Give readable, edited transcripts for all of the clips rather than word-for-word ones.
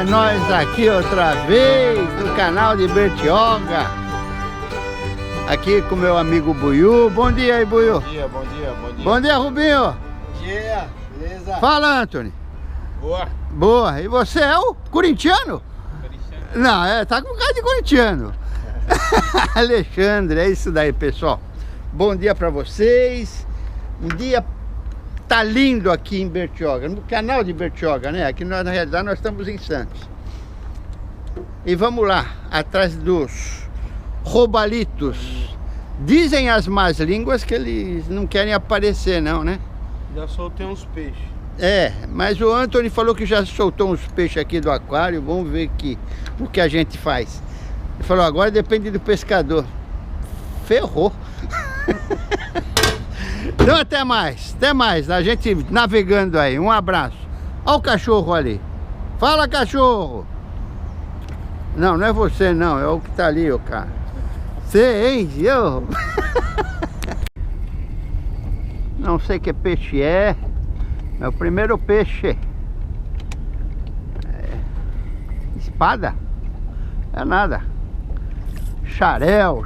nós aqui outra vez no canal de Bertioga. Aqui com meu amigo Buiú. Bom dia aí, Buiú. Bom dia, bom dia, bom dia. Bom dia, Rubinho. Bom dia, beleza? Fala, Anthony. Boa. Boa. E você é o corintiano? Corintiano. Não, tá com cara de corintiano. Alexandre, é isso daí, pessoal. Bom dia pra vocês. Um dia tá lindo aqui em Bertioga, no canal de Bertioga, né? Aqui na realidade nós estamos em Santos. E vamos lá, atrás dos robalitos. Dizem as más línguas que eles não querem aparecer não, né? Já soltei uns peixes. É, mas o Anthony falou que já soltou uns peixes aqui do aquário. Vamos ver o que a gente faz. Ele falou, agora depende do pescador. Ferrou. Então até mais, a gente navegando aí. Um abraço. Olha o cachorro ali. Fala, cachorro. Não, não é você não, é o que tá ali, o cara. Você, hein? Eu. Não sei que peixe é. É o primeiro peixe. Espada? É nada. Xarel.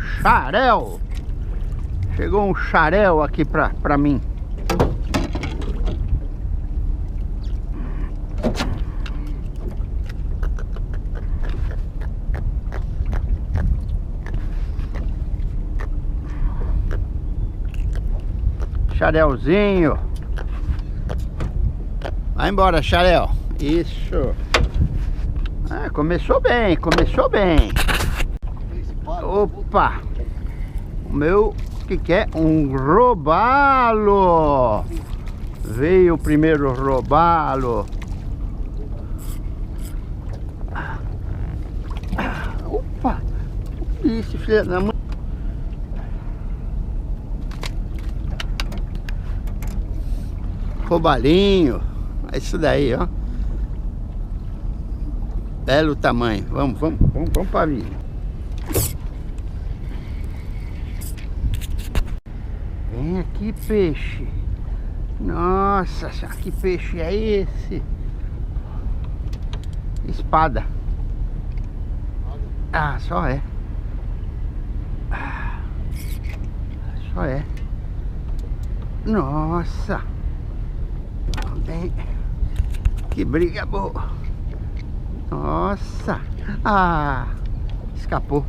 Chegou um xarel aqui pra mim. Xarelzinho. Vai embora, xarel. Isso. Ah, começou bem. Opa. O meu, que é? Um robalo. Veio o primeiro robalo. Opa. Isso, filha da mãe. Robalinho. É isso daí, ó. Belo tamanho. Vamos para a vida. Vem aqui, peixe. Nossa, que peixe é esse? Espada. Ah, só é. Só é. Nossa. Bem, que briga boa. Nossa. Ah, escapou.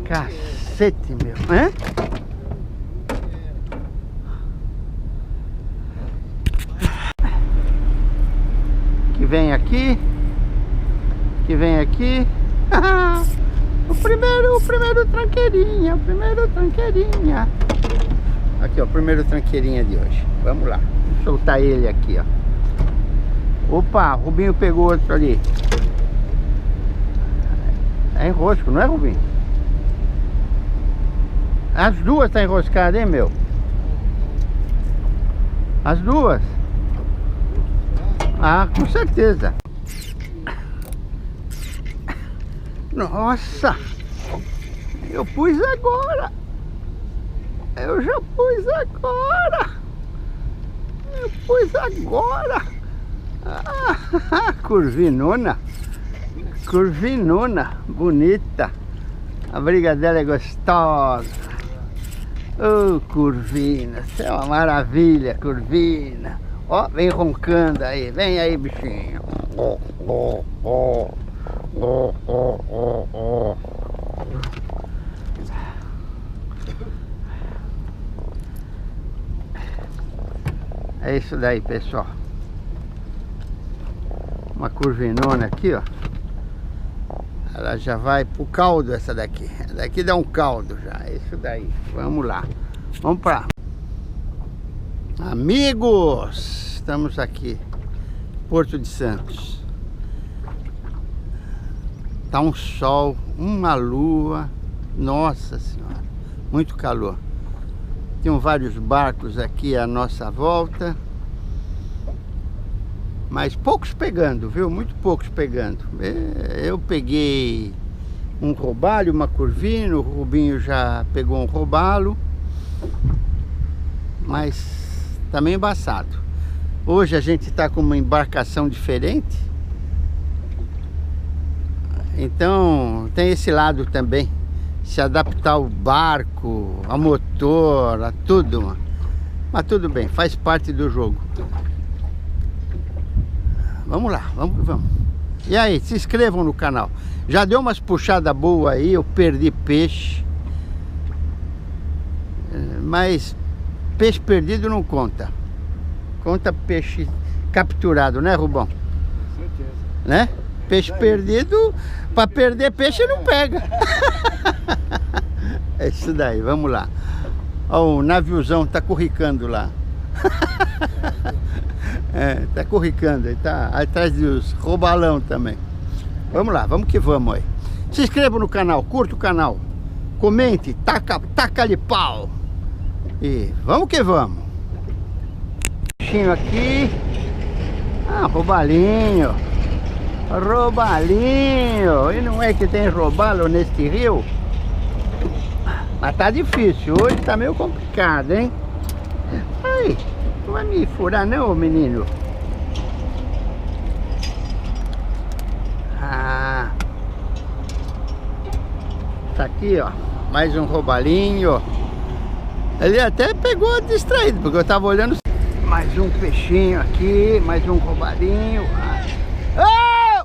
Cacete, meu. Hã? Que vem aqui. O primeiro tranqueirinha. Aqui, ó, o primeiro tranqueirinha de hoje. Vamos lá. Vou soltar ele aqui, ó. Opa, o Rubinho pegou outro ali. É enrosco, não é, Rubinho? As duas tá enroscadas, hein, meu? As duas? Ah, com certeza. Nossa! Eu pus agora! Eu já pus agora! Ah, curvinona! Bonita! A briga dela é gostosa! Oh, curvina! Você é uma maravilha, curvina! Ó, vem roncando aí! Vem aí, bichinho! É isso daí, pessoal. Uma curvinona aqui, ó. Ela já vai pro caldo, essa daqui. Essa daqui dá um caldo já. É isso daí. Vamos lá. Vamos pra... Amigos! Estamos aqui. Porto de Santos. Tá um sol, uma lua. Nossa Senhora. Muito calor. Tem vários barcos aqui à nossa volta. Mas poucos pegando, viu? Muito poucos pegando. Eu peguei um robalo, uma curvina. O Rubinho já pegou um robalo. Mas tá meio embaçado. Hoje a gente está com uma embarcação diferente. Então tem esse lado também. Se adaptar ao barco, ao motor, a tudo, mano. Mas tudo bem, faz parte do jogo. Vamos lá, vamos. E aí, se inscrevam no canal. Já deu umas puxadas boas aí, eu perdi peixe. Mas peixe perdido não conta. Conta peixe capturado, né, Rubão? Com certeza. Né? Peixe perdido, para perder peixe não pega. É isso daí, vamos lá. Ó, o naviozão tá corricando lá. É, tá corricando, ele tá atrás dos robalão também. Vamos lá, vamos que vamos aí. Se inscreva no canal, curta o canal, comente, taca-lhe pau. E vamos que vamos. Peixinho aqui. Ah, robalinho. Robalinho. E não é que tem robalo neste rio? Mas tá difícil, hoje tá meio complicado, hein? Ai, não vai me furar não, menino? Ah. Tá aqui, ó. Mais um robalinho. Ele até pegou distraído, porque eu tava olhando. Mais um peixinho aqui, mais um robalinho. Ah.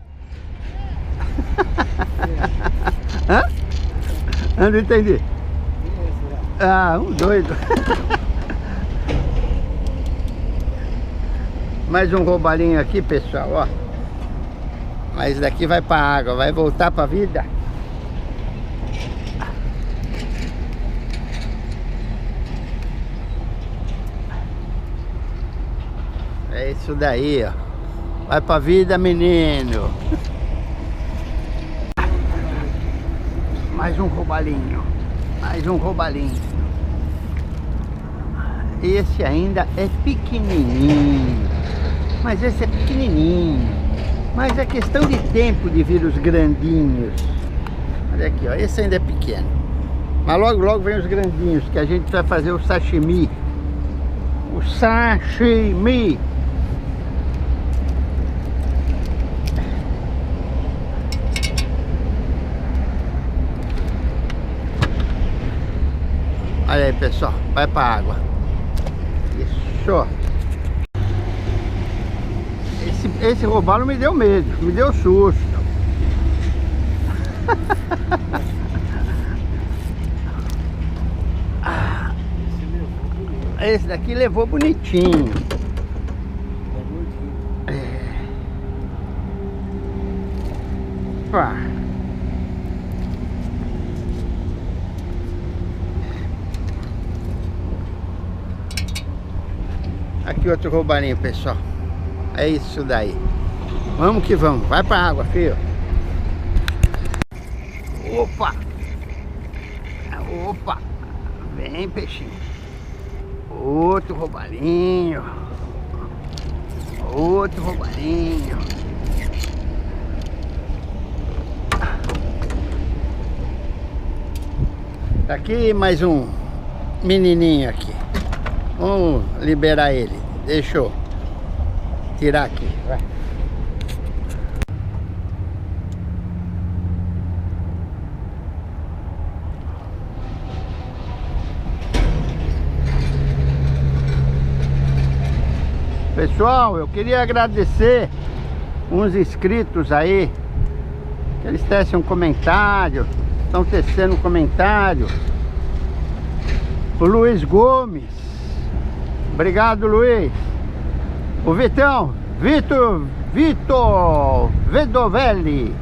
Hã? Eu não entendi. Ah, um doido. Mais um robalinho aqui, pessoal, ó. Mas daqui vai pra água, vai voltar pra vida. É isso daí, ó. Vai pra vida, menino. Mais um robalinho. Mais um robalinho. Esse ainda é pequenininho. Mas esse é pequenininho. Mas é questão de tempo de vir os grandinhos. Olha aqui, ó. Esse ainda é pequeno. Mas logo, logo vem os grandinhos, que a gente vai fazer o sashimi. O sashimi. Olha aí, pessoal, vai pra água. Isso. Esse robalo me deu medo, me deu susto. Esse daqui levou bonitinho. É. Pá. Aqui outro roubalinho, pessoal. É isso daí. Vamos que vamos. Vai pra água, filho. Opa! Opa! Vem, peixinho. Outro roubalinho. Outro roubalinho. Tá aqui mais um menininho aqui. Vamos liberar ele. Deixa eu tirar aqui. Vai. Pessoal, eu queria agradecer uns inscritos aí, que eles tecem um comentário, estão tecendo um comentário. O Luiz Gomes. Obrigado, Luiz. O Vitão, Vitor Vedovelli.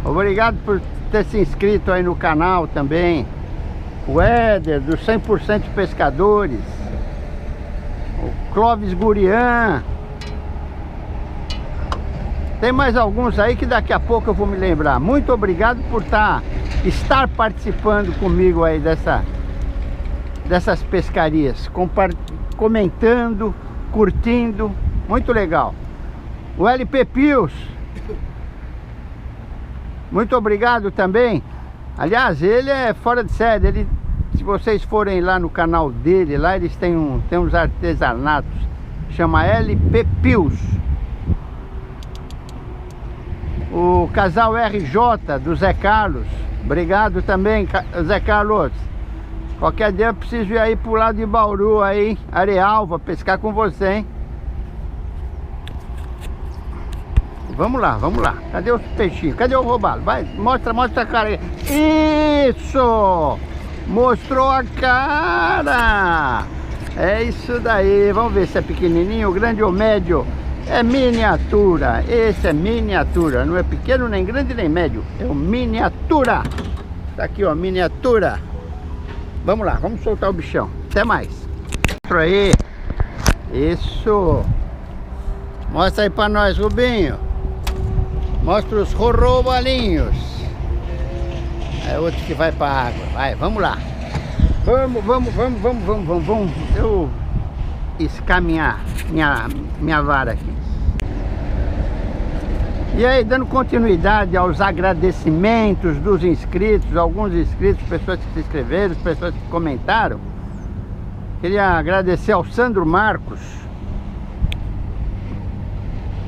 Obrigado por ter se inscrito aí no canal também. O Éder, dos 100% Pescadores. O Clóvis Gurian. Tem mais alguns aí que daqui a pouco eu vou me lembrar. Muito obrigado por estar participando comigo aí dessas pescarias. Comentando, curtindo, muito legal. O LP Pius, muito obrigado também. Aliás, ele é fora de série. Se vocês forem lá no canal dele, lá eles têm uns artesanatos chama LP Pius. O casal RJ do Zé Carlos, obrigado também, Zé Carlos. Qualquer dia eu preciso ir aí pro lado de Bauru aí, Arealva, pescar com você, hein? Vamos lá, vamos lá. Cadê os peixinhos? Cadê o robalo? Vai, mostra a cara. Isso! Mostrou a cara! É isso daí. Vamos ver se é pequenininho, grande ou médio. É miniatura. Esse é miniatura. Não é pequeno, nem grande, nem médio. É o miniatura. Tá aqui, ó, miniatura. Vamos lá, vamos soltar o bichão. Até mais. Mostra aí. Isso. Mostra aí pra nós, Rubinho. Mostra os robalinhos. É outro que vai pra água. Vai, vamos lá. Vamos. Eu escaminhar minha vara aqui. E aí, dando continuidade aos agradecimentos dos inscritos, alguns inscritos, pessoas que se inscreveram, pessoas que comentaram. Queria agradecer ao Sandro Marcos.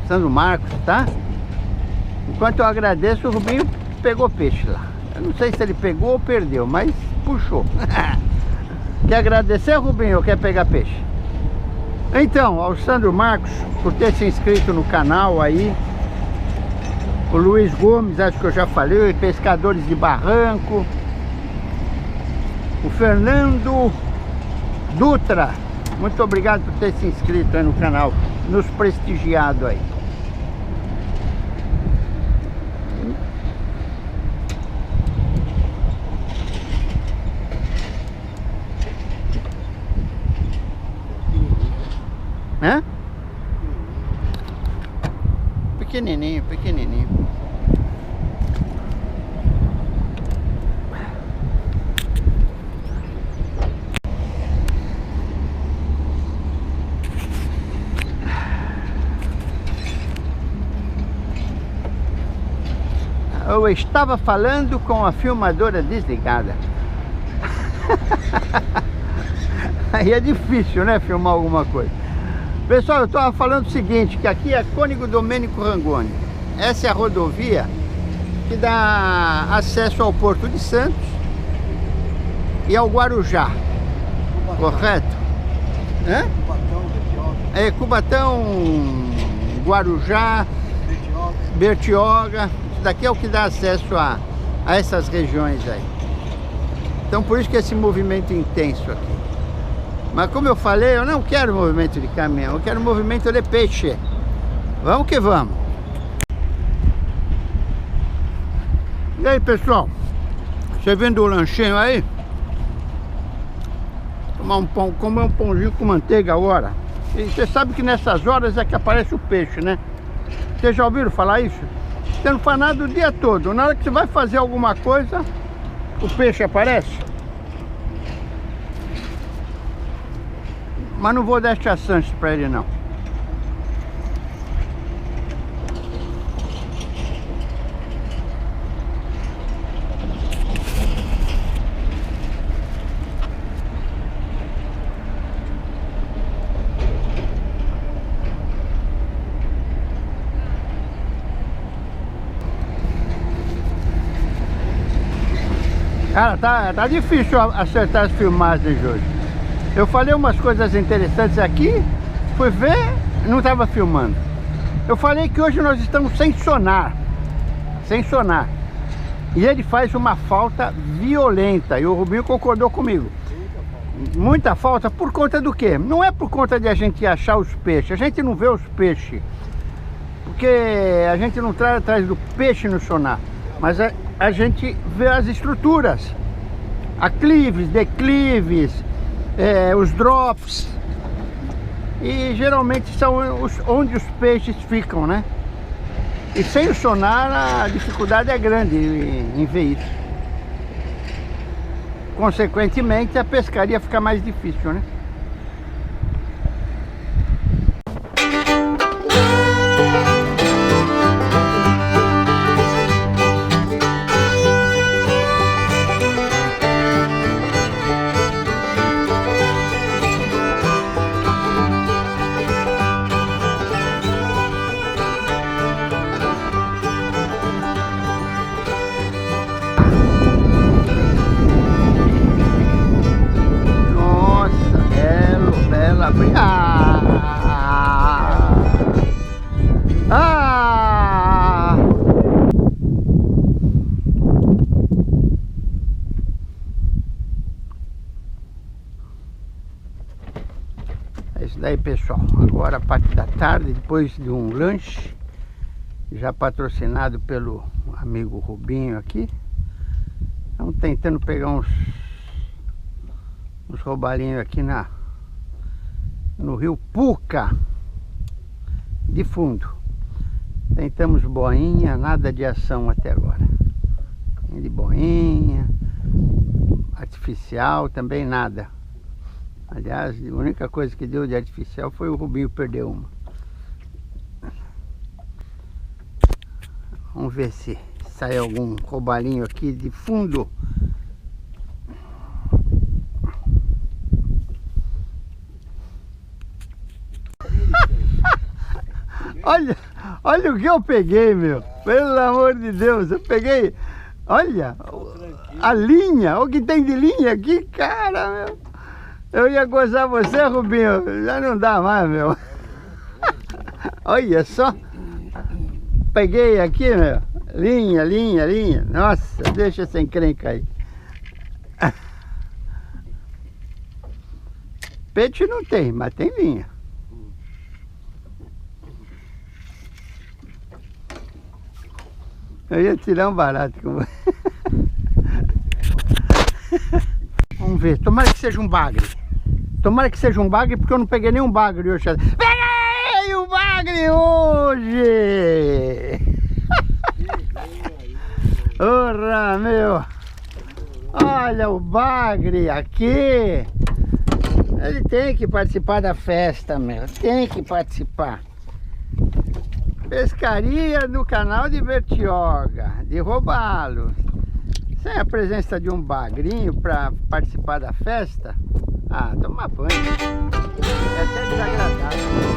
Sandro Marcos, tá? Enquanto eu agradeço, o Rubinho pegou peixe lá. Eu não sei se ele pegou ou perdeu, mas puxou. Quer agradecer, Rubinho, ou quer pegar peixe? Então, ao Sandro Marcos, por ter se inscrito no canal aí. O Luiz Gomes, acho que eu já falei, pescadores de barranco. O Fernando Dutra, muito obrigado por ter se inscrito aí no canal, nos prestigiado aí. Hã? Pequenininho, pequenininho. Eu estava falando com a filmadora desligada. Aí é difícil, né, filmar alguma coisa. Pessoal, eu estava falando o seguinte, que aqui é Cônego Domênico Rangoni. Essa é a rodovia que dá acesso ao Porto de Santos e ao Guarujá, correto? Hã? É, Cubatão, Guarujá, Bertioga. Isso daqui é o que dá acesso a essas regiões aí. Então por isso que esse movimento intenso aqui. Mas como eu falei, eu não quero movimento de caminhão, eu quero movimento de peixe. Vamos que vamos. E aí, pessoal? Você vendo o lanchinho aí? Tomar um pão, comer um pãozinho com manteiga agora. E você sabe que nessas horas é que aparece o peixe, né? Vocês já ouviram falar isso? Você não faz nada o dia todo. Na hora que você vai fazer alguma coisa, o peixe aparece. Mas não vou dar chance pra ele não. Cara, tá difícil acertar as filmagens hoje. Eu falei umas coisas interessantes aqui, fui ver, não estava filmando. Eu falei que hoje nós estamos sem sonar. Sem sonar. E ele faz uma falta violenta. E o Rubinho concordou comigo. Muita falta por conta do quê? Não é por conta de a gente achar os peixes. A gente não vê os peixes. Porque a gente não traz atrás do peixe no sonar. Mas a gente vê as estruturas. Aclives, declives, os drops. E geralmente são onde os peixes ficam, né? E sem o sonar a dificuldade é grande em ver isso. Consequentemente a pescaria fica mais difícil, né? aí, pessoal, agora a parte da tarde, depois de um lanche, já patrocinado pelo amigo Rubinho aqui. Estamos tentando pegar uns roubalinhos aqui no rio Puca, de fundo. Tentamos boinha, nada de ação até agora. De boinha, artificial também nada. Aliás, a única coisa que deu de artificial foi o Rubinho perder uma. Vamos ver se sai algum roubalinho aqui de fundo. Olha o que eu peguei, meu. Pelo amor de Deus, eu peguei. Olha a linha, olha o que tem de linha aqui, cara, meu. Eu ia gozar você, Rubinho, já não dá mais, meu. Olha só. Peguei aqui, meu. Linha. Nossa, deixa essa encrenca aí. Peixe não tem, mas tem linha. Eu ia tirar um barato com você. Vamos ver, tomara que seja um bagre. Tomara que seja um bagre, porque eu não peguei nenhum bagre hoje. Peguei o bagre hoje! Ora, meu! Olha o bagre aqui! Ele tem que participar da festa, meu. Tem que participar. Pescaria no canal de Bertioga, de Robalos. Sem a presença de um bagrinho para participar da festa, toma banho. É até desagradável.